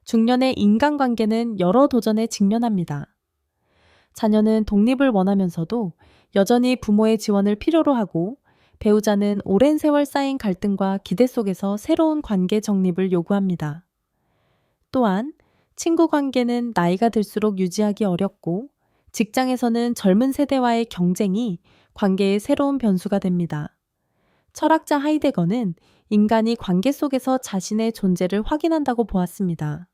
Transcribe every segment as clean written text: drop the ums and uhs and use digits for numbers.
중년의 인간관계는 여러 도전에 직면합니다. 자녀는 독립을 원하면서도 여전히 부모의 지원을 필요로 하고, 배우자는 오랜 세월 쌓인 갈등과 기대 속에서 새로운 관계 정립을 요구합니다. 또한 친구 관계는 나이가 들수록 유지하기 어렵고, 직장에서는 젊은 세대와의 경쟁이 관계의 새로운 변수가 됩니다. 철학자 하이데거는 인간이 관계 속에서 자신의 존재를 확인한다고 보았습니다.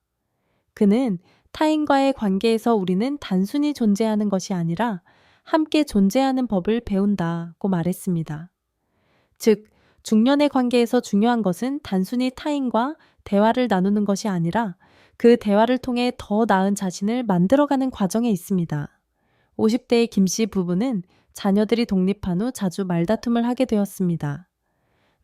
그는 타인과의 관계에서 우리는 단순히 존재하는 것이 아니라 함께 존재하는 법을 배운다고 말했습니다. 즉, 중년의 관계에서 중요한 것은 단순히 타인과 대화를 나누는 것이 아니라 그 대화를 통해 더 나은 자신을 만들어가는 과정에 있습니다. 50대의 김 씨 부부는 자녀들이 독립한 후 자주 말다툼을 하게 되었습니다.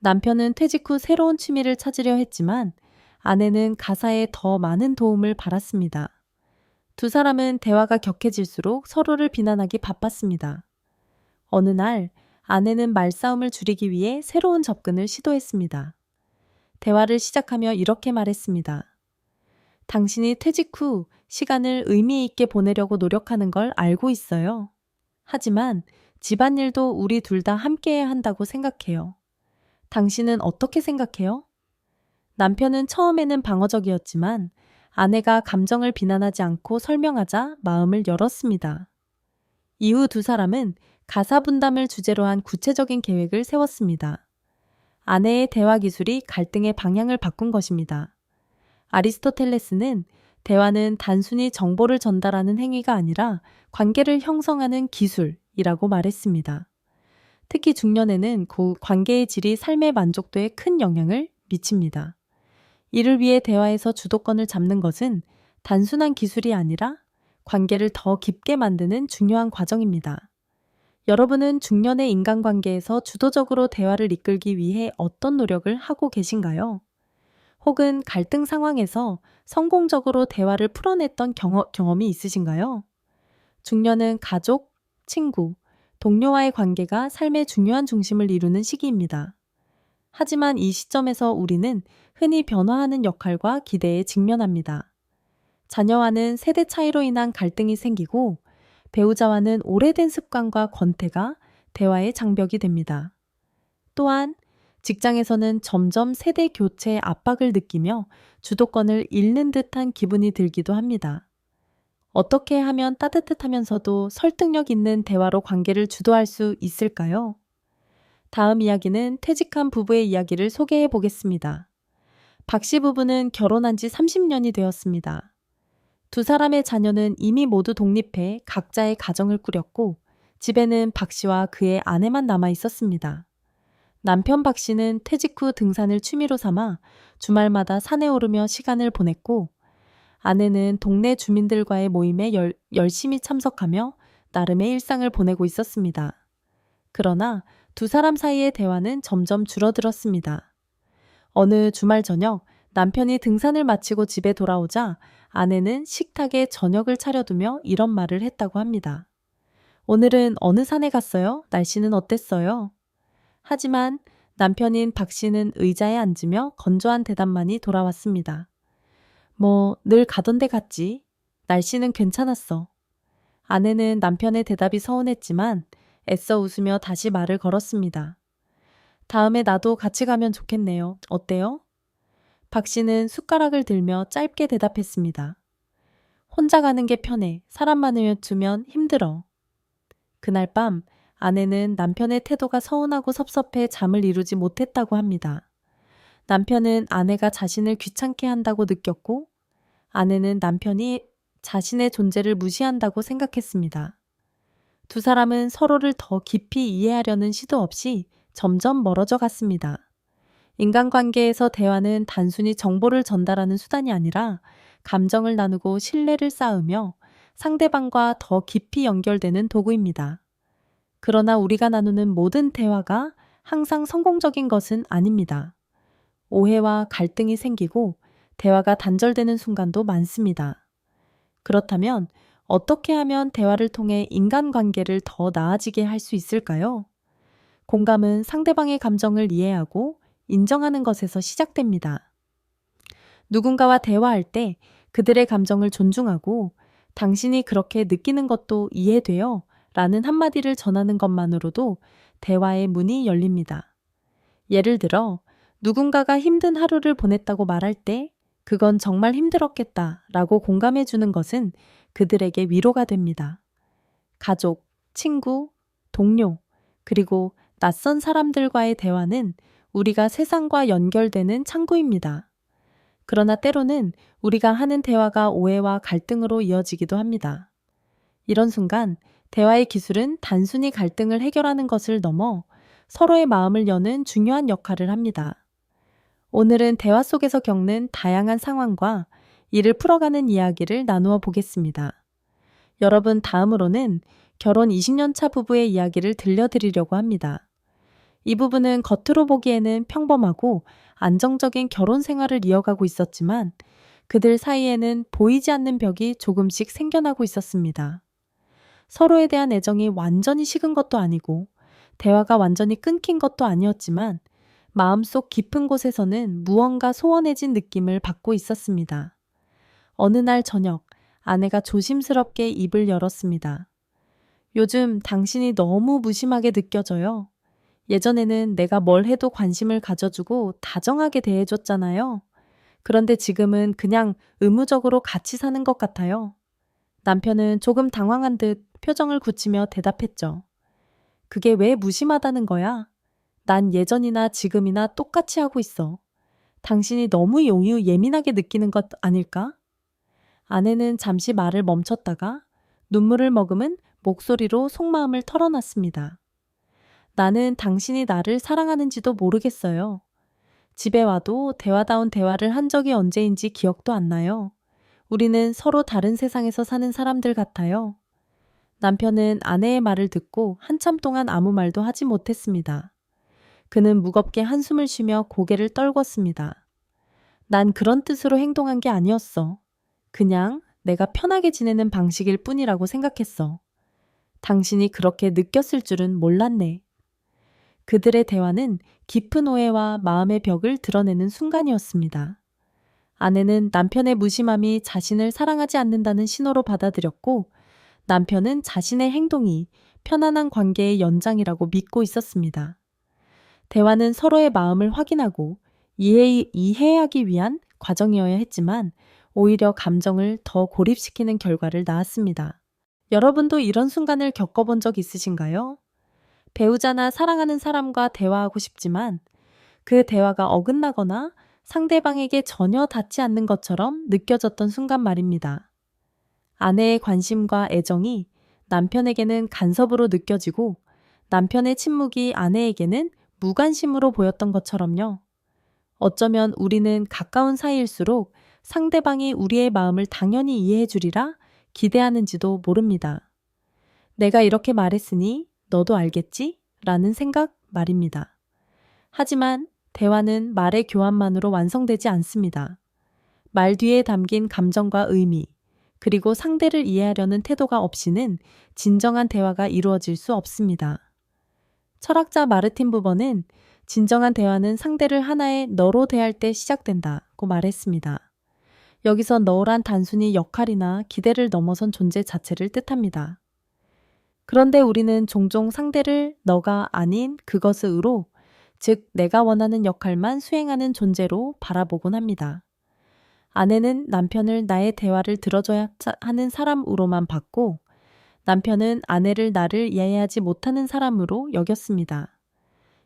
남편은 퇴직 후 새로운 취미를 찾으려 했지만 아내는 가사에 더 많은 도움을 바랐습니다. 두 사람은 대화가 격해질수록 서로를 비난하기 바빴습니다. 어느 날 아내는 말싸움을 줄이기 위해 새로운 접근을 시도했습니다. 대화를 시작하며 이렇게 말했습니다. 당신이 퇴직 후 시간을 의미 있게 보내려고 노력하는 걸 알고 있어요. 하지만 집안일도 우리 둘 다 함께해야 한다고 생각해요. 당신은 어떻게 생각해요? 남편은 처음에는 방어적이었지만 아내가 감정을 비난하지 않고 설명하자 마음을 열었습니다. 이후 두 사람은 가사 분담을 주제로 한 구체적인 계획을 세웠습니다. 아내의 대화 기술이 갈등의 방향을 바꾼 것입니다. 아리스토텔레스는 대화는 단순히 정보를 전달하는 행위가 아니라 관계를 형성하는 기술이라고 말했습니다. 특히 중년에는 관계의 질이 삶의 만족도에 큰 영향을 미칩니다. 이를 위해 대화에서 주도권을 잡는 것은 단순한 기술이 아니라 관계를 더 깊게 만드는 중요한 과정입니다. 여러분은 중년의 인간관계에서 주도적으로 대화를 이끌기 위해 어떤 노력을 하고 계신가요? 혹은 갈등 상황에서 성공적으로 대화를 풀어냈던 경험이 있으신가요? 중년은 가족, 친구, 동료와의 관계가 삶의 중요한 중심을 이루는 시기입니다. 하지만 이 시점에서 우리는 흔히 변화하는 역할과 기대에 직면합니다. 자녀와는 세대 차이로 인한 갈등이 생기고, 배우자와는 오래된 습관과 권태가 대화의 장벽이 됩니다. 또한 직장에서는 점점 세대 교체의 압박을 느끼며 주도권을 잃는 듯한 기분이 들기도 합니다. 어떻게 하면 따뜻하면서도 설득력 있는 대화로 관계를 주도할 수 있을까요? 다음 이야기는 퇴직한 부부의 이야기를 소개해 보겠습니다. 박 씨 부부는 결혼한 지 30년이 되었습니다. 두 사람의 자녀는 이미 모두 독립해 각자의 가정을 꾸렸고, 집에는 박 씨와 그의 아내만 남아 있었습니다. 남편 박 씨는 퇴직 후 등산을 취미로 삼아 주말마다 산에 오르며 시간을 보냈고, 아내는 동네 주민들과의 모임에 열심히 참석하며 나름의 일상을 보내고 있었습니다. 그러나 두 사람 사이의 대화는 점점 줄어들었습니다. 어느 주말 저녁 남편이 등산을 마치고 집에 돌아오자 아내는 식탁에 저녁을 차려두며 이런 말을 했다고 합니다. 오늘은 어느 산에 갔어요? 날씨는 어땠어요? 하지만 남편인 박 씨는 의자에 앉으며 건조한 대답만이 돌아왔습니다. 늘 가던 데 갔지. 날씨는 괜찮았어. 아내는 남편의 대답이 서운했지만 애써 웃으며 다시 말을 걸었습니다. 다음에 나도 같이 가면 좋겠네요. 어때요? 박 씨는 숟가락을 들며 짧게 대답했습니다. 혼자 가는 게 편해. 사람 많으면 힘들어. 그날 밤 아내는 남편의 태도가 서운하고 섭섭해 잠을 이루지 못했다고 합니다. 남편은 아내가 자신을 귀찮게 한다고 느꼈고, 아내는 남편이 자신의 존재를 무시한다고 생각했습니다. 두 사람은 서로를 더 깊이 이해하려는 시도 없이 점점 멀어져 갔습니다. 인간관계에서 대화는 단순히 정보를 전달하는 수단이 아니라 감정을 나누고 신뢰를 쌓으며 상대방과 더 깊이 연결되는 도구입니다. 그러나 우리가 나누는 모든 대화가 항상 성공적인 것은 아닙니다. 오해와 갈등이 생기고 대화가 단절되는 순간도 많습니다. 그렇다면 어떻게 하면 대화를 통해 인간관계를 더 나아지게 할 수 있을까요? 공감은 상대방의 감정을 이해하고 인정하는 것에서 시작됩니다. 누군가와 대화할 때 그들의 감정을 존중하고 당신이 그렇게 느끼는 것도 이해돼요 라는 한마디를 전하는 것만으로도 대화의 문이 열립니다. 예를 들어 누군가가 힘든 하루를 보냈다고 말할 때 그건 정말 힘들었겠다 라고 공감해 주는 것은 그들에게 위로가 됩니다. 가족, 친구, 동료, 그리고 낯선 사람들과의 대화는 우리가 세상과 연결되는 창구입니다. 그러나 때로는 우리가 하는 대화가 오해와 갈등으로 이어지기도 합니다. 이런 순간 대화의 기술은 단순히 갈등을 해결하는 것을 넘어 서로의 마음을 여는 중요한 역할을 합니다. 오늘은 대화 속에서 겪는 다양한 상황과 이를 풀어가는 이야기를 나누어 보겠습니다. 여러분, 다음으로는 결혼 20년 차 부부의 이야기를 들려드리려고 합니다. 이 부부는 겉으로 보기에는 평범하고 안정적인 결혼 생활을 이어가고 있었지만 그들 사이에는 보이지 않는 벽이 조금씩 생겨나고 있었습니다. 서로에 대한 애정이 완전히 식은 것도 아니고 대화가 완전히 끊긴 것도 아니었지만 마음속 깊은 곳에서는 무언가 소원해진 느낌을 받고 있었습니다. 어느 날 저녁, 아내가 조심스럽게 입을 열었습니다. 요즘 당신이 너무 무심하게 느껴져요. 예전에는 내가 뭘 해도 관심을 가져주고 다정하게 대해줬잖아요. 그런데 지금은 그냥 의무적으로 같이 사는 것 같아요. 남편은 조금 당황한 듯 표정을 굳히며 대답했죠. 그게 왜 무심하다는 거야? 난 예전이나 지금이나 똑같이 하고 있어. 당신이 너무 예민하게 느끼는 것 아닐까? 아내는 잠시 말을 멈췄다가 눈물을 머금은 목소리로 속마음을 털어놨습니다. 나는 당신이 나를 사랑하는지도 모르겠어요. 집에 와도 대화다운 대화를 한 적이 언제인지 기억도 안 나요. 우리는 서로 다른 세상에서 사는 사람들 같아요. 남편은 아내의 말을 듣고 한참 동안 아무 말도 하지 못했습니다. 그는 무겁게 한숨을 쉬며 고개를 떨궜습니다. 난 그런 뜻으로 행동한 게 아니었어. 그냥 내가 편하게 지내는 방식일 뿐이라고 생각했어. 당신이 그렇게 느꼈을 줄은 몰랐네. 그들의 대화는 깊은 오해와 마음의 벽을 드러내는 순간이었습니다. 아내는 남편의 무심함이 자신을 사랑하지 않는다는 신호로 받아들였고 남편은 자신의 행동이 편안한 관계의 연장이라고 믿고 있었습니다. 대화는 서로의 마음을 확인하고 이해하기 위한 과정이어야 했지만 오히려 감정을 더 고립시키는 결과를 낳았습니다. 여러분도 이런 순간을 겪어본 적 있으신가요? 배우자나 사랑하는 사람과 대화하고 싶지만 그 대화가 어긋나거나 상대방에게 전혀 닿지 않는 것처럼 느껴졌던 순간 말입니다. 아내의 관심과 애정이 남편에게는 간섭으로 느껴지고 남편의 침묵이 아내에게는 무관심으로 보였던 것처럼요. 어쩌면 우리는 가까운 사이일수록 상대방이 우리의 마음을 당연히 이해해 주리라 기대하는지도 모릅니다. 내가 이렇게 말했으니 너도 알겠지? 라는 생각 말입니다. 하지만 대화는 말의 교환만으로 완성되지 않습니다. 말 뒤에 담긴 감정과 의미, 그리고 상대를 이해하려는 태도가 없이는 진정한 대화가 이루어질 수 없습니다. 철학자 마르틴 부버는 진정한 대화는 상대를 하나의 너로 대할 때 시작된다고 말했습니다. 여기서 너란 단순히 역할이나 기대를 넘어선 존재 자체를 뜻합니다. 그런데 우리는 종종 상대를 너가 아닌 그것으로, 즉 내가 원하는 역할만 수행하는 존재로 바라보곤 합니다. 아내는 남편을 나의 대화를 들어줘야 하는 사람으로만 봤고 남편은 아내를 나를 이해하지 못하는 사람으로 여겼습니다.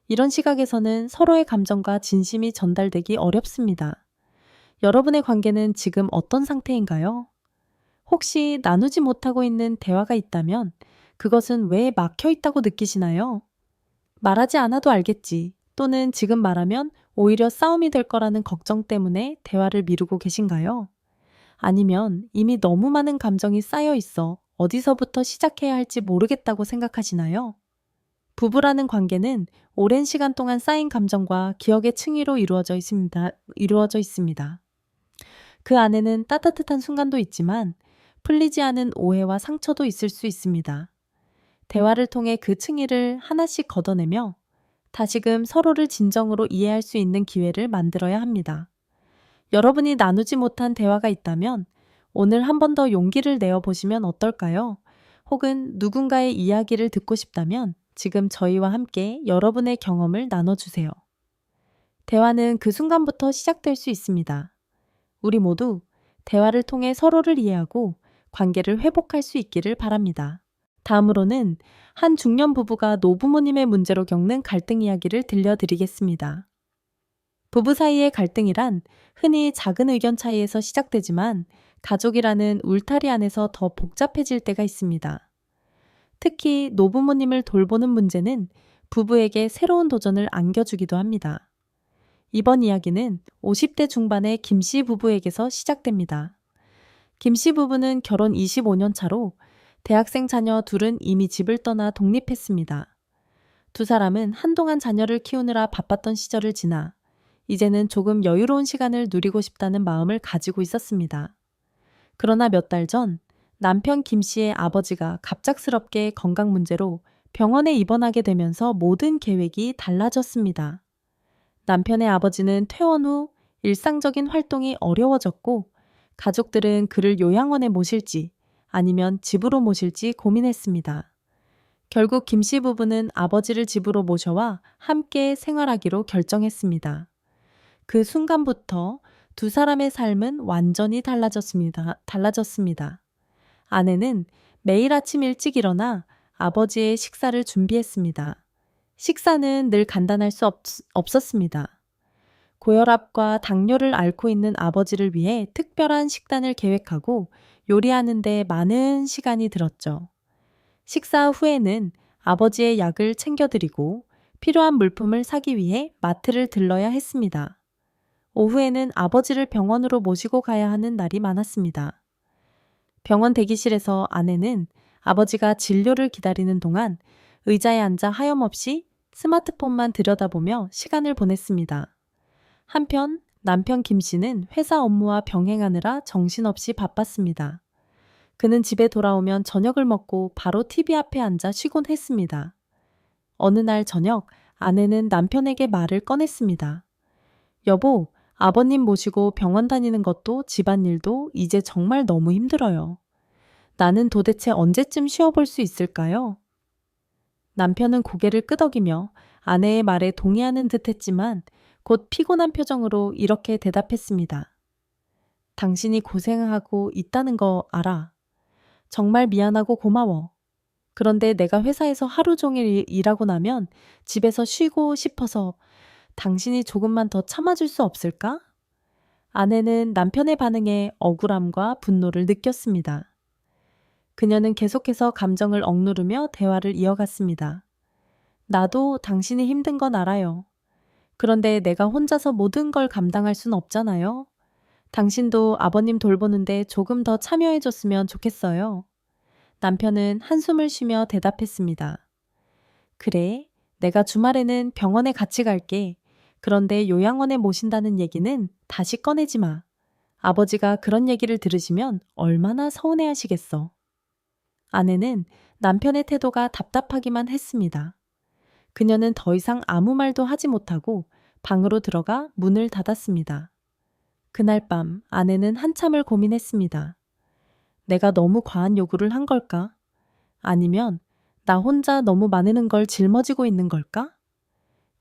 이런 시각에서는 서로의 감정과 진심이 전달되기 어렵습니다. 여러분의 관계는 지금 어떤 상태인가요? 혹시 나누지 못하고 있는 대화가 있다면 그것은 왜 막혀 있다고 느끼시나요? 말하지 않아도 알겠지, 또는 지금 말하면 오히려 싸움이 될 거라는 걱정 때문에 대화를 미루고 계신가요? 아니면 이미 너무 많은 감정이 쌓여 있어 어디서부터 시작해야 할지 모르겠다고 생각하시나요? 부부라는 관계는 오랜 시간 동안 쌓인 감정과 기억의 층위로 이루어져 있습니다. 그 안에는 따뜻한 순간도 있지만 풀리지 않은 오해와 상처도 있을 수 있습니다. 대화를 통해 그 층위를 하나씩 걷어내며 다시금 서로를 진정으로 이해할 수 있는 기회를 만들어야 합니다. 여러분이 나누지 못한 대화가 있다면 오늘 한 번 더 용기를 내어 보시면 어떨까요? 혹은 누군가의 이야기를 듣고 싶다면 지금 저희와 함께 여러분의 경험을 나눠주세요. 대화는 그 순간부터 시작될 수 있습니다. 우리 모두 대화를 통해 서로를 이해하고 관계를 회복할 수 있기를 바랍니다. 다음으로는 한 중년 부부가 노부모님의 문제로 겪는 갈등 이야기를 들려드리겠습니다. 부부 사이의 갈등이란 흔히 작은 의견 차이에서 시작되지만 가족이라는 울타리 안에서 더 복잡해질 때가 있습니다. 특히 노부모님을 돌보는 문제는 부부에게 새로운 도전을 안겨주기도 합니다. 이번 이야기는 50대 중반의 김씨 부부에게서 시작됩니다. 김씨 부부는 결혼 25년 차로 대학생 자녀 둘은 이미 집을 떠나 독립했습니다. 두 사람은 한동안 자녀를 키우느라 바빴던 시절을 지나 이제는 조금 여유로운 시간을 누리고 싶다는 마음을 가지고 있었습니다. 그러나 몇 달 전 남편 김 씨의 아버지가 갑작스럽게 건강 문제로 병원에 입원하게 되면서 모든 계획이 달라졌습니다. 남편의 아버지는 퇴원 후 일상적인 활동이 어려워졌고 가족들은 그를 요양원에 모실지 아니면 집으로 모실지 고민했습니다. 결국 김 씨 부부는 아버지를 집으로 모셔와 함께 생활하기로 결정했습니다. 그 순간부터 두 사람의 삶은 완전히 달라졌습니다. 아내는 매일 아침 일찍 일어나 아버지의 식사를 준비했습니다. 식사는 늘 간단할 수 없었습니다. 고혈압과 당뇨를 앓고 있는 아버지를 위해 특별한 식단을 계획하고 요리하는 데 많은 시간이 들었죠. 식사 후에는 아버지의 약을 챙겨드리고 필요한 물품을 사기 위해 마트를 들러야 했습니다. 오후에는 아버지를 병원으로 모시고 가야 하는 날이 많았습니다. 병원 대기실에서 아내는 아버지가 진료를 기다리는 동안 의자에 앉아 하염없이 스마트폰만 들여다보며 시간을 보냈습니다. 한편 남편 김 씨는 회사 업무와 병행하느라 정신없이 바빴습니다. 그는 집에 돌아오면 저녁을 먹고 바로 TV 앞에 앉아 쉬곤 했습니다. 어느 날 저녁 아내는 남편에게 말을 꺼냈습니다. 여보, 아버님 모시고 병원 다니는 것도 집안일도 이제 정말 너무 힘들어요. 나는 도대체 언제쯤 쉬어볼 수 있을까요? 남편은 고개를 끄덕이며 아내의 말에 동의하는 듯 했지만 곧 피곤한 표정으로 이렇게 대답했습니다. 당신이 고생하고 있다는 거 알아. 정말 미안하고 고마워. 그런데 내가 회사에서 하루 종일 일하고 나면 집에서 쉬고 싶어서 당신이 조금만 더 참아줄 수 없을까? 아내는 남편의 반응에 억울함과 분노를 느꼈습니다. 그녀는 계속해서 감정을 억누르며 대화를 이어갔습니다. 나도 당신이 힘든 건 알아요. 그런데 내가 혼자서 모든 걸 감당할 순 없잖아요. 당신도 아버님 돌보는데 조금 더 참여해줬으면 좋겠어요. 남편은 한숨을 쉬며 대답했습니다. 그래, 내가 주말에는 병원에 같이 갈게. 그런데 요양원에 모신다는 얘기는 다시 꺼내지 마. 아버지가 그런 얘기를 들으시면 얼마나 서운해하시겠어. 아내는 남편의 태도가 답답하기만 했습니다. 그녀는 더 이상 아무 말도 하지 못하고 방으로 들어가 문을 닫았습니다. 그날 밤 아내는 한참을 고민했습니다. 내가 너무 과한 요구를 한 걸까? 아니면 나 혼자 너무 많은 걸 짊어지고 있는 걸까?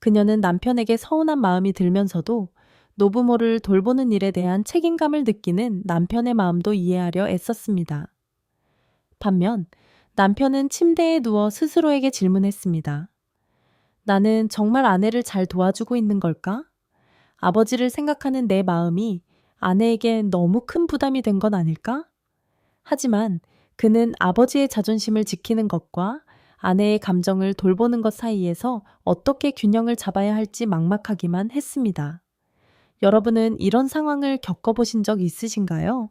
그녀는 남편에게 서운한 마음이 들면서도 노부모를 돌보는 일에 대한 책임감을 느끼는 남편의 마음도 이해하려 애썼습니다. 반면 남편은 침대에 누워 스스로에게 질문했습니다. 나는 정말 아내를 잘 도와주고 있는 걸까? 아버지를 생각하는 내 마음이 아내에게 너무 큰 부담이 된 건 아닐까? 하지만 그는 아버지의 자존심을 지키는 것과 아내의 감정을 돌보는 것 사이에서 어떻게 균형을 잡아야 할지 막막하기만 했습니다. 여러분은 이런 상황을 겪어보신 적 있으신가요?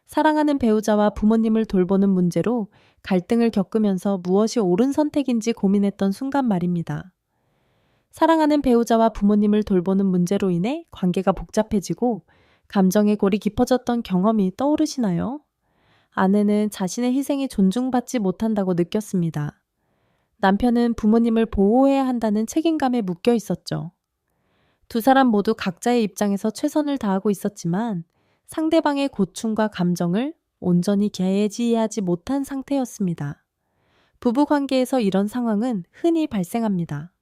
사랑하는 배우자와 부모님을 돌보는 문제로 갈등을 겪으면서 무엇이 옳은 선택인지 고민했던 순간 말입니다. 사랑하는 배우자와 부모님을 돌보는 문제로 인해 관계가 복잡해지고 감정의 골이 깊어졌던 경험이 떠오르시나요? 아내는 자신의 희생이 존중받지 못한다고 느꼈습니다. 남편은 부모님을 보호해야 한다는 책임감에 묶여 있었죠. 두 사람 모두 각자의 입장에서 최선을 다하고 있었지만 상대방의 고충과 감정을 온전히 개지하지 못한 상태였습니다. 부부 관계에서 이런 상황은 흔히 발생합니다.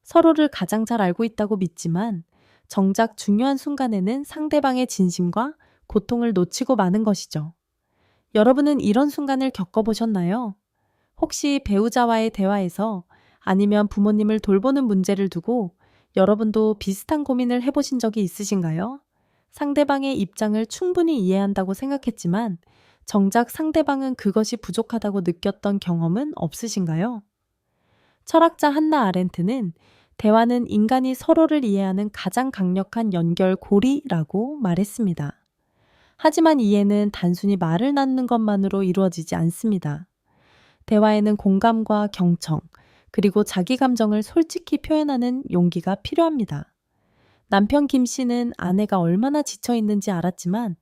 서로를 가장 잘 알고 있다고 믿지만 정작 중요한 순간에는 상대방의 진심과 고통을 놓치고 마는 것이죠. 여러분은 이런 순간을 겪어보셨나요? 혹시 배우자와의 대화에서 아니면 부모님을 돌보는 문제를 두고 여러분도 비슷한 고민을 해보신 적이 있으신가요? 상대방의 입장을 충분히 이해한다고 생각했지만 정작 상대방은 그것이 부족하다고 느꼈던 경험은 없으신가요? 철학자 한나 아렌트는 대화는 인간이 서로를 이해하는 가장 강력한 연결고리라고 말했습니다. 하지만 이해는 단순히 말을 나누는 것만으로 이루어지지 않습니다. 대화에는 공감과 경청, 그리고 자기 감정을 솔직히 표현하는 용기가 필요합니다. 남편 김 씨는 아내가 얼마나 지쳐 있는지 알았지만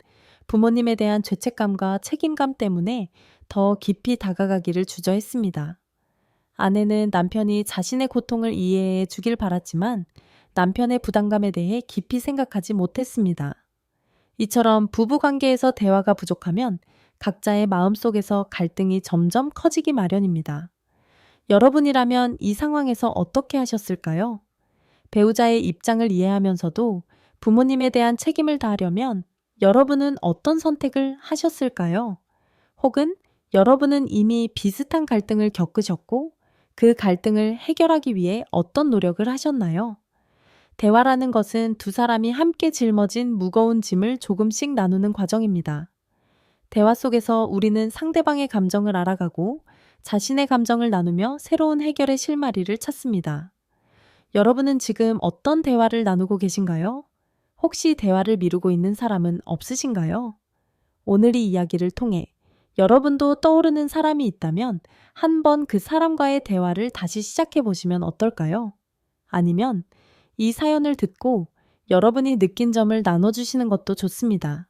부모님에 대한 죄책감과 책임감 때문에 더 깊이 다가가기를 주저했습니다. 아내는 남편이 자신의 고통을 이해해 주길 바랐지만 남편의 부담감에 대해 깊이 생각하지 못했습니다. 이처럼 부부 관계에서 대화가 부족하면 각자의 마음속에서 갈등이 점점 커지기 마련입니다. 여러분이라면 이 상황에서 어떻게 하셨을까요? 배우자의 입장을 이해하면서도 부모님에 대한 책임을 다하려면 여러분은 어떤 선택을 하셨을까요? 혹은 여러분은 이미 비슷한 갈등을 겪으셨고 그 갈등을 해결하기 위해 어떤 노력을 하셨나요? 대화라는 것은 두 사람이 함께 짊어진 무거운 짐을 조금씩 나누는 과정입니다. 대화 속에서 우리는 상대방의 감정을 알아가고 자신의 감정을 나누며 새로운 해결의 실마리를 찾습니다. 여러분은 지금 어떤 대화를 나누고 계신가요? 혹시 대화를 미루고 있는 사람은 없으신가요? 오늘 이 이야기를 통해 여러분도 떠오르는 사람이 있다면 한번 그 사람과의 대화를 다시 시작해 보시면 어떨까요? 아니면 이 사연을 듣고 여러분이 느낀 점을 나눠주시는 것도 좋습니다.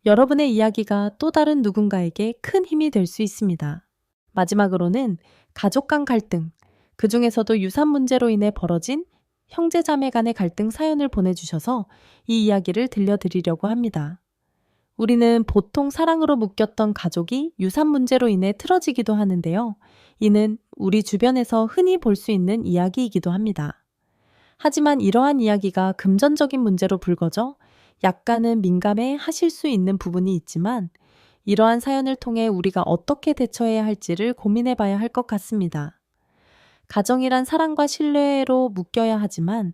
여러분의 이야기가 또 다른 누군가에게 큰 힘이 될 수 있습니다. 마지막으로는 가족 간 갈등, 그 중에서도 유산 문제로 인해 벌어진 형제자매 간의 갈등 사연을 보내주셔서 이 이야기를 들려드리려고 합니다. 우리는 보통 사랑으로 묶였던 가족이 유산 문제로 인해 틀어지기도 하는데요. 이는 우리 주변에서 흔히 볼 수 있는 이야기이기도 합니다. 하지만 이러한 이야기가 금전적인 문제로 불거져 약간은 민감해 하실 수 있는 부분이 있지만 이러한 사연을 통해 우리가 어떻게 대처해야 할지를 고민해 봐야 할 것 같습니다. 가정이란 사랑과 신뢰로 묶여야 하지만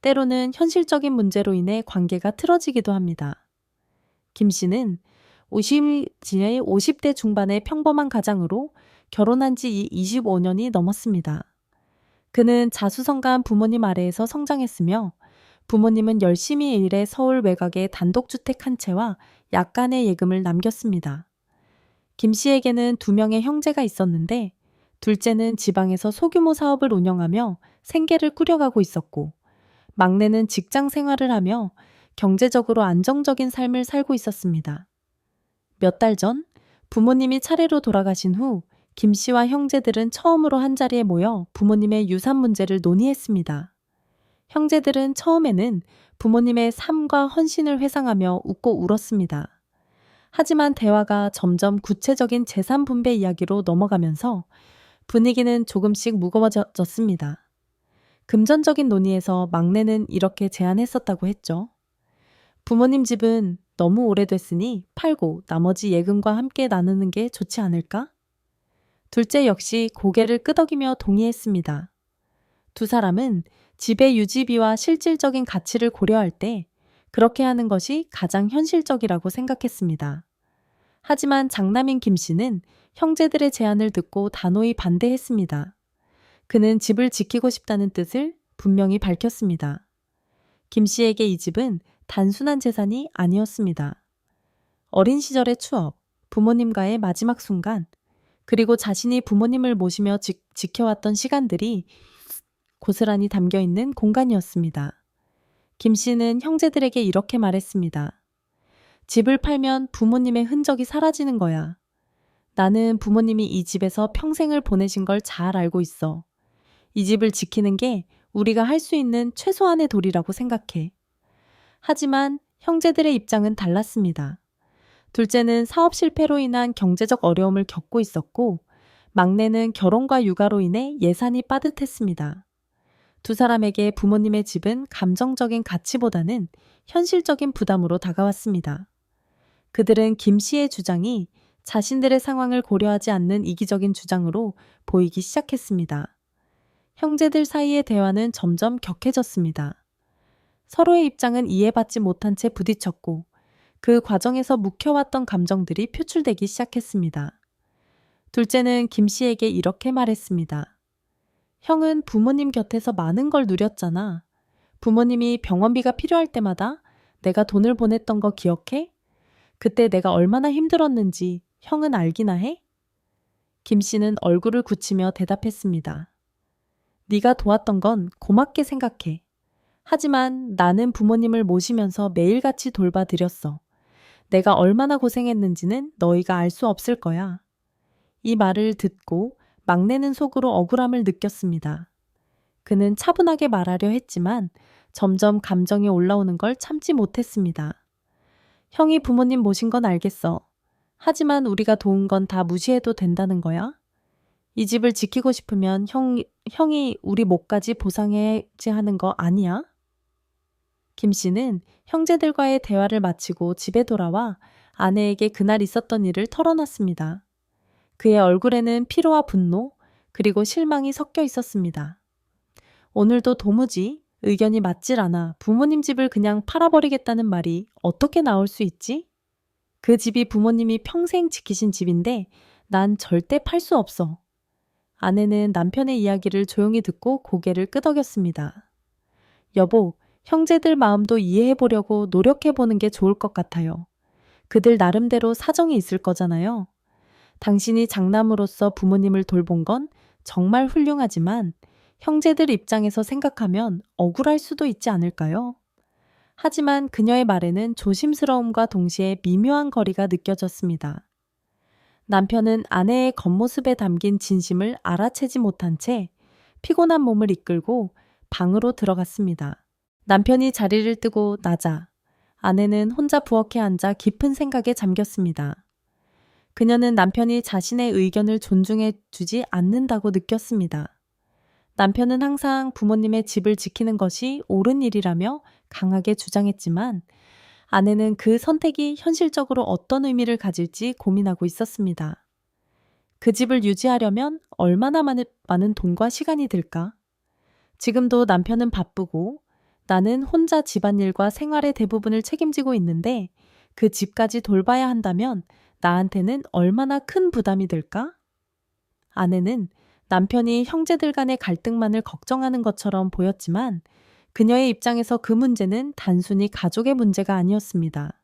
때로는 현실적인 문제로 인해 관계가 틀어지기도 합니다. 김 씨는 50대 중반의 평범한 가장으로 결혼한 지 25년이 넘었습니다. 그는 자수성가한 부모님 아래에서 성장했으며 부모님은 열심히 일해 서울 외곽에 단독주택 한 채와 약간의 예금을 남겼습니다. 김 씨에게는 2명의 형제가 있었는데 둘째는 지방에서 소규모 사업을 운영하며 생계를 꾸려가고 있었고 막내는 직장 생활을 하며 경제적으로 안정적인 삶을 살고 있었습니다. 몇 달 전 부모님이 차례로 돌아가신 후 김 씨와 형제들은 처음으로 한자리에 모여 부모님의 유산 문제를 논의했습니다. 형제들은 처음에는 부모님의 삶과 헌신을 회상하며 웃고 울었습니다. 하지만 대화가 점점 구체적인 재산 분배 이야기로 넘어가면서 분위기는 조금씩 무거워졌습니다. 금전적인 논의에서 막내는 이렇게 제안했었다고 했죠. 부모님 집은 너무 오래됐으니 팔고 나머지 예금과 함께 나누는 게 좋지 않을까? 둘째 역시 고개를 끄덕이며 동의했습니다. 두 사람은 집의 유지비와 실질적인 가치를 고려할 때 그렇게 하는 것이 가장 현실적이라고 생각했습니다. 하지만 장남인 김 씨는 형제들의 제안을 듣고 단호히 반대했습니다. 그는 집을 지키고 싶다는 뜻을 분명히 밝혔습니다. 김 씨에게 이 집은 단순한 재산이 아니었습니다. 어린 시절의 추억, 부모님과의 마지막 순간, 그리고 자신이 부모님을 모시며 지켜왔던 시간들이 고스란히 담겨있는 공간이었습니다. 김 씨는 형제들에게 이렇게 말했습니다. 집을 팔면 부모님의 흔적이 사라지는 거야. 나는 부모님이 이 집에서 평생을 보내신 걸 잘 알고 있어. 이 집을 지키는 게 우리가 할 수 있는 최소한의 도리라고 생각해. 하지만 형제들의 입장은 달랐습니다. 둘째는 사업 실패로 인한 경제적 어려움을 겪고 있었고, 막내는 결혼과 육아로 인해 예산이 빠듯했습니다. 두 사람에게 부모님의 집은 감정적인 가치보다는 현실적인 부담으로 다가왔습니다. 그들은 김 씨의 주장이 자신들의 상황을 고려하지 않는 이기적인 주장으로 보이기 시작했습니다. 형제들 사이의 대화는 점점 격해졌습니다. 서로의 입장은 이해받지 못한 채 부딪혔고, 그 과정에서 묵혀왔던 감정들이 표출되기 시작했습니다. 둘째는 김 씨에게 이렇게 말했습니다. 형은 부모님 곁에서 많은 걸 누렸잖아. 부모님이 병원비가 필요할 때마다 내가 돈을 보냈던 거 기억해? 그때 내가 얼마나 힘들었는지 형은 알기나 해? 김 씨는 얼굴을 굳히며 대답했습니다. 네가 도왔던 건 고맙게 생각해. 하지만 나는 부모님을 모시면서 매일같이 돌봐드렸어. 내가 얼마나 고생했는지는 너희가 알 수 없을 거야. 이 말을 듣고 막내는 속으로 억울함을 느꼈습니다. 그는 차분하게 말하려 했지만 점점 감정이 올라오는 걸 참지 못했습니다. 형이 부모님 모신 건 알겠어. 하지만 우리가 도운 건 다 무시해도 된다는 거야? 이 집을 지키고 싶으면 형이 우리 목까지 보상해야지 하는 거 아니야? 김 씨는 형제들과의 대화를 마치고 집에 돌아와 아내에게 그날 있었던 일을 털어놨습니다. 그의 얼굴에는 피로와 분노, 그리고 실망이 섞여 있었습니다. 오늘도 도무지 의견이 맞질 않아 부모님 집을 그냥 팔아버리겠다는 말이 어떻게 나올 수 있지? 그 집이 부모님이 평생 지키신 집인데 난 절대 팔 수 없어. 아내는 남편의 이야기를 조용히 듣고 고개를 끄덕였습니다. 여보, 형제들 마음도 이해해보려고 노력해보는 게 좋을 것 같아요. 그들 나름대로 사정이 있을 거잖아요. 당신이 장남으로서 부모님을 돌본 건 정말 훌륭하지만 형제들 입장에서 생각하면 억울할 수도 있지 않을까요? 하지만 그녀의 말에는 조심스러움과 동시에 미묘한 거리가 느껴졌습니다. 남편은 아내의 겉모습에 담긴 진심을 알아채지 못한 채 피곤한 몸을 이끌고 방으로 들어갔습니다. 남편이 자리를 뜨고 나자 아내는 혼자 부엌에 앉아 깊은 생각에 잠겼습니다. 그녀는 남편이 자신의 의견을 존중해 주지 않는다고 느꼈습니다. 남편은 항상 부모님의 집을 지키는 것이 옳은 일이라며 강하게 주장했지만 아내는 그 선택이 현실적으로 어떤 의미를 가질지 고민하고 있었습니다. 그 집을 유지하려면 얼마나 많은 돈과 시간이 들까? 지금도 남편은 바쁘고 나는 혼자 집안일과 생활의 대부분을 책임지고 있는데 그 집까지 돌봐야 한다면 나한테는 얼마나 큰 부담이 될까? 아내는 남편이 형제들 간의 갈등만을 걱정하는 것처럼 보였지만 그녀의 입장에서 그 문제는 단순히 가족의 문제가 아니었습니다.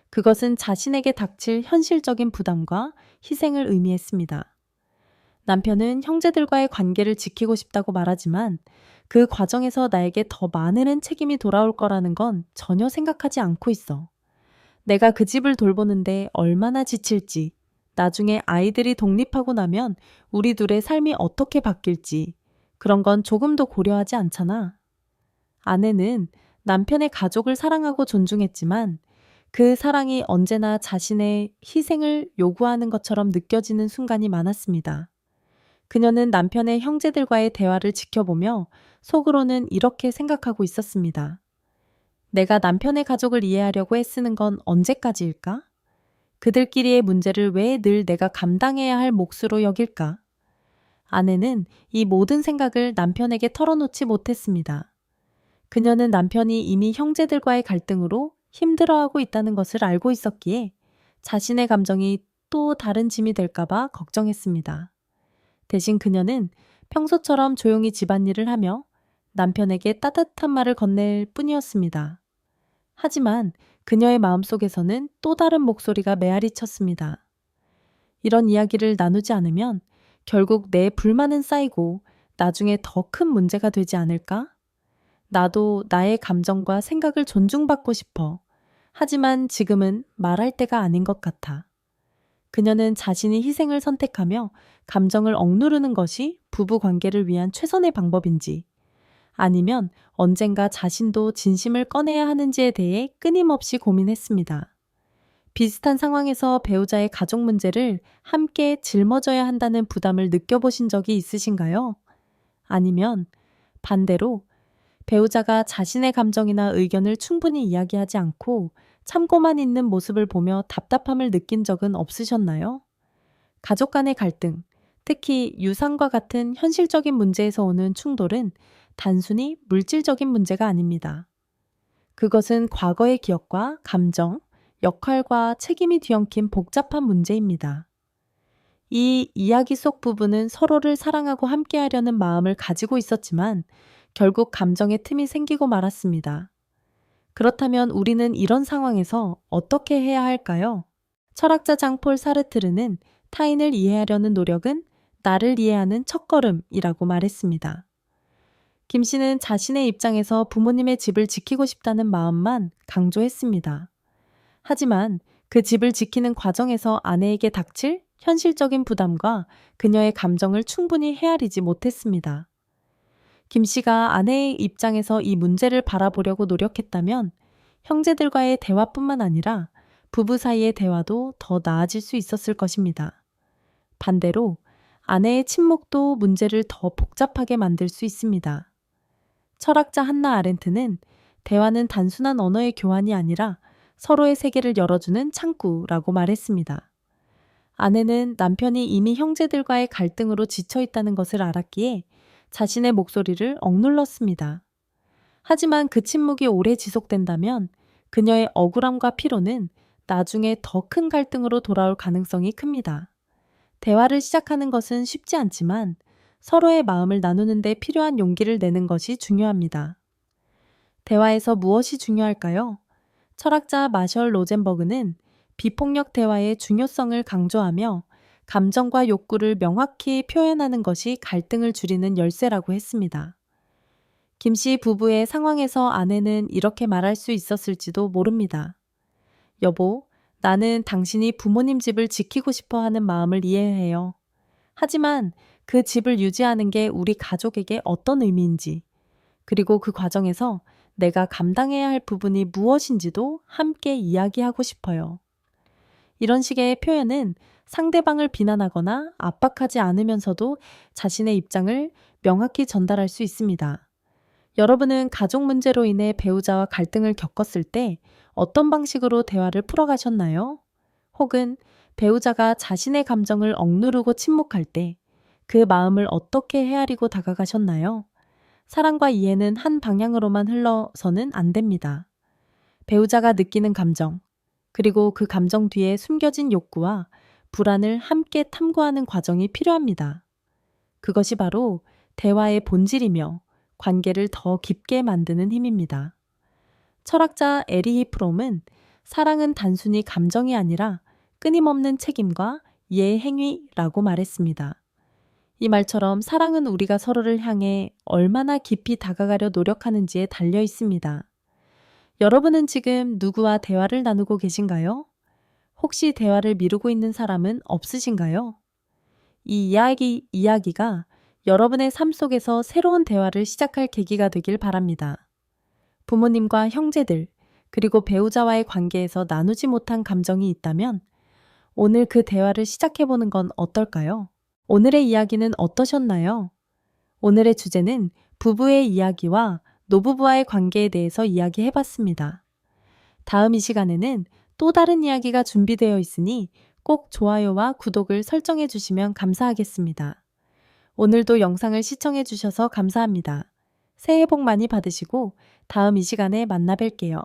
그것은 자신에게 닥칠 현실적인 부담과 희생을 의미했습니다. 남편은 형제들과의 관계를 지키고 싶다고 말하지만 그 과정에서 나에게 더 많은 책임이 돌아올 거라는 건 전혀 생각하지 않고 있어. 내가 그 집을 돌보는데 얼마나 지칠지, 나중에 아이들이 독립하고 나면 우리 둘의 삶이 어떻게 바뀔지, 그런 건 조금도 고려하지 않잖아. 아내는 남편의 가족을 사랑하고 존중했지만 그 사랑이 언제나 자신의 희생을 요구하는 것처럼 느껴지는 순간이 많았습니다. 그녀는 남편의 형제들과의 대화를 지켜보며 속으로는 이렇게 생각하고 있었습니다. 내가 남편의 가족을 이해하려고 애쓰는 건 언제까지일까? 그들끼리의 문제를 왜 늘 내가 감당해야 할 몫으로 여길까? 아내는 이 모든 생각을 남편에게 털어놓지 못했습니다. 그녀는 남편이 이미 형제들과의 갈등으로 힘들어하고 있다는 것을 알고 있었기에 자신의 감정이 또 다른 짐이 될까봐 걱정했습니다. 대신 그녀는 평소처럼 조용히 집안일을 하며 남편에게 따뜻한 말을 건넬 뿐이었습니다. 하지만 그녀의 마음속에서는 또 다른 목소리가 메아리 쳤습니다. 이런 이야기를 나누지 않으면 결국 내 불만은 쌓이고 나중에 더 큰 문제가 되지 않을까? 나도 나의 감정과 생각을 존중받고 싶어. 하지만 지금은 말할 때가 아닌 것 같아. 그녀는 자신이 희생을 선택하며 감정을 억누르는 것이 부부 관계를 위한 최선의 방법인지, 아니면 언젠가 자신도 진심을 꺼내야 하는지에 대해 끊임없이 고민했습니다. 비슷한 상황에서 배우자의 가족 문제를 함께 짊어져야 한다는 부담을 느껴보신 적이 있으신가요? 아니면 반대로 배우자가 자신의 감정이나 의견을 충분히 이야기하지 않고 참고만 있는 모습을 보며 답답함을 느낀 적은 없으셨나요? 가족 간의 갈등, 특히 유산과 같은 현실적인 문제에서 오는 충돌은 단순히 물질적인 문제가 아닙니다. 그것은 과거의 기억과 감정, 역할과 책임이 뒤엉킨 복잡한 문제입니다. 이 이야기 속 부부는 서로를 사랑하고 함께하려는 마음을 가지고 있었지만 결국 감정의 틈이 생기고 말았습니다. 그렇다면 우리는 이런 상황에서 어떻게 해야 할까요? 철학자 장폴 사르트르는 타인을 이해하려는 노력은 나를 이해하는 첫걸음이라고 말했습니다. 김 씨는 자신의 입장에서 부모님의 집을 지키고 싶다는 마음만 강조했습니다. 하지만 그 집을 지키는 과정에서 아내에게 닥칠 현실적인 부담과 그녀의 감정을 충분히 헤아리지 못했습니다. 김 씨가 아내의 입장에서 이 문제를 바라보려고 노력했다면 형제들과의 대화뿐만 아니라 부부 사이의 대화도 더 나아질 수 있었을 것입니다. 반대로 아내의 침묵도 문제를 더 복잡하게 만들 수 있습니다. 철학자 한나 아렌트는 대화는 단순한 언어의 교환이 아니라 서로의 세계를 열어주는 창구라고 말했습니다. 아내는 남편이 이미 형제들과의 갈등으로 지쳐 있다는 것을 알았기에 자신의 목소리를 억눌렀습니다. 하지만 그 침묵이 오래 지속된다면 그녀의 억울함과 피로는 나중에 더 큰 갈등으로 돌아올 가능성이 큽니다. 대화를 시작하는 것은 쉽지 않지만 서로의 마음을 나누는 데 필요한 용기를 내는 것이 중요합니다. 대화에서 무엇이 중요할까요? 철학자 마셜 로젠버그는 비폭력 대화의 중요성을 강조하며 감정과 욕구를 명확히 표현하는 것이 갈등을 줄이는 열쇠라고 했습니다. 김 씨 부부의 상황에서 아내는 이렇게 말할 수 있었을지도 모릅니다. 여보, 나는 당신이 부모님 집을 지키고 싶어 하는 마음을 이해해요. 하지만 그 집을 유지하는 게 우리 가족에게 어떤 의미인지, 그리고 그 과정에서 내가 감당해야 할 부분이 무엇인지도 함께 이야기하고 싶어요. 이런 식의 표현은 상대방을 비난하거나 압박하지 않으면서도 자신의 입장을 명확히 전달할 수 있습니다. 여러분은 가족 문제로 인해 배우자와 갈등을 겪었을 때 어떤 방식으로 대화를 풀어가셨나요? 혹은 배우자가 자신의 감정을 억누르고 침묵할 때 그 마음을 어떻게 헤아리고 다가가셨나요? 사랑과 이해는 한 방향으로만 흘러서는 안 됩니다. 배우자가 느끼는 감정, 그리고 그 감정 뒤에 숨겨진 욕구와 불안을 함께 탐구하는 과정이 필요합니다. 그것이 바로 대화의 본질이며 관계를 더 깊게 만드는 힘입니다. 철학자 에리히 프롬은 사랑은 단순히 감정이 아니라 끊임없는 책임과 이해의 행위라고 말했습니다. 이 말처럼 사랑은 우리가 서로를 향해 얼마나 깊이 다가가려 노력하는지에 달려 있습니다. 여러분은 지금 누구와 대화를 나누고 계신가요? 혹시 대화를 미루고 있는 사람은 없으신가요? 이 이야기가 여러분의 삶 속에서 새로운 대화를 시작할 계기가 되길 바랍니다. 부모님과 형제들, 그리고 배우자와의 관계에서 나누지 못한 감정이 있다면 오늘 그 대화를 시작해보는 건 어떨까요? 오늘의 이야기는 어떠셨나요? 오늘의 주제는 부부의 이야기와 노부부와의 관계에 대해서 이야기해봤습니다. 다음 이 시간에는 또 다른 이야기가 준비되어 있으니 꼭 좋아요와 구독을 설정해 주시면 감사하겠습니다. 오늘도 영상을 시청해 주셔서 감사합니다. 새해 복 많이 받으시고 다음 이 시간에 만나 뵐게요.